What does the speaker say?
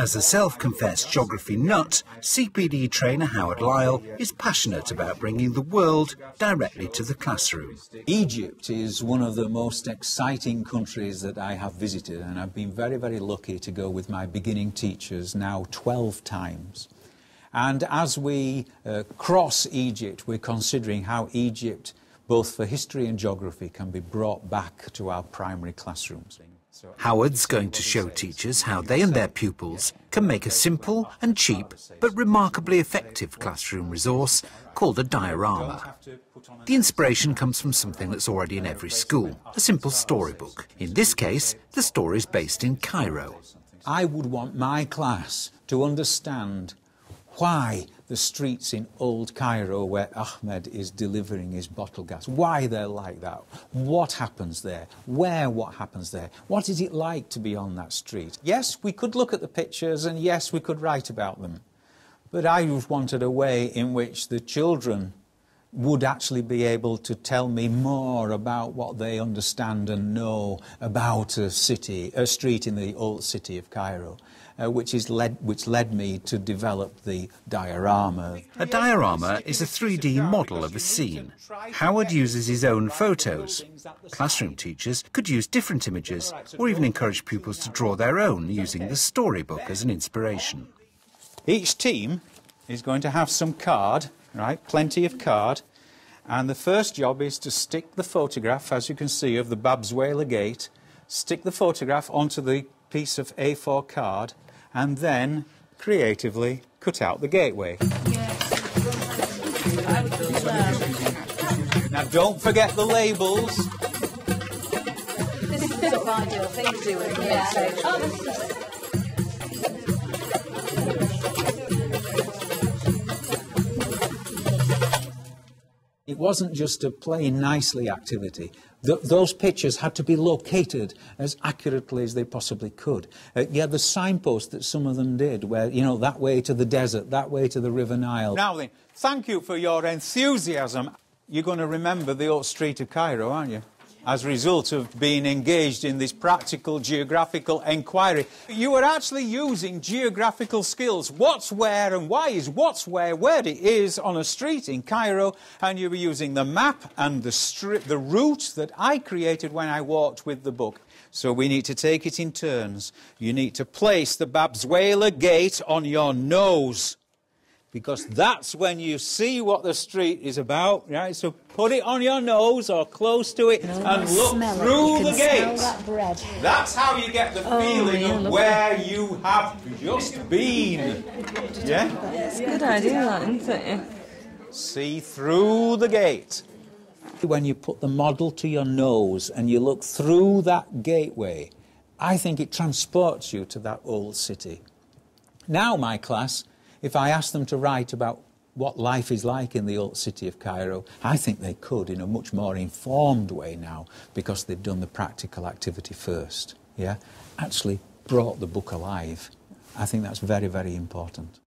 As a self-confessed geography nut, CPD trainer Howard Lyle is passionate about bringing the world directly to the classroom. Egypt is one of the most exciting countries that I have visited, and I've been very, very lucky to go with my beginning teachers now 12 times. And as we cross Egypt, we're considering how Egypt, both for history and geography, can be brought back to our primary classrooms. Howard's going to show teachers how they and their pupils can make a simple and cheap but remarkably effective classroom resource called a diorama. The inspiration comes from something that's already in every school, a simple storybook. In this case, the story is based in Cairo. I would want my class to understand why the streets in old Cairo where Ahmed is delivering his bottle gas, why they're like that, what happens there, what happens there, what is it like to be on that street. Yes, we could look at the pictures and yes, we could write about them, but I wanted a way in which the children would actually be able to tell me more about what they understand and know about a street in the old city of Cairo. Which led me to develop the diorama. A diorama is a 3D model of a scene. Howard uses his own photos. Classroom teachers could use different images or even encourage pupils to draw their own using the storybook as an inspiration. Each team is going to have some card, right, plenty of card, and the first job is to stick the photograph, as you can see, of the Babswela Gate, stick the photograph onto the piece of A4 card and then creatively cut out the gateway. Now don't forget the labels. This is the sort of ideal thing to do with it. Yeah. It wasn't just a plain nicely activity. Those pictures had to be located as accurately as they possibly could. You had the signpost that some of them did, where, you know, that way to the desert, that way to the River Nile. Now then, thank you for your enthusiasm. You're going to remember the old street of Cairo, aren't you? As a result of being engaged in this practical geographical enquiry. You were actually using geographical skills. What's where and why is what's where it is on a street in Cairo, and you were using the map and the route that I created when I walked with the book. So we need to take it in turns. You need to place the Babswela Gate on your nose, because that's when you see what the street is about, right? So put it on your nose or close to it and look through the gate. That's how you get the feeling of where you have just been. Yeah? It's a good idea, that, isn't it? See through the gate. When you put the model to your nose and you look through that gateway, I think it transports you to that old city. Now, my class, if I asked them to write about what life is like in the old city of Cairo, I think they could in a much more informed way now, because they've done the practical activity first, yeah? Actually brought the book alive. I think that's very, very important.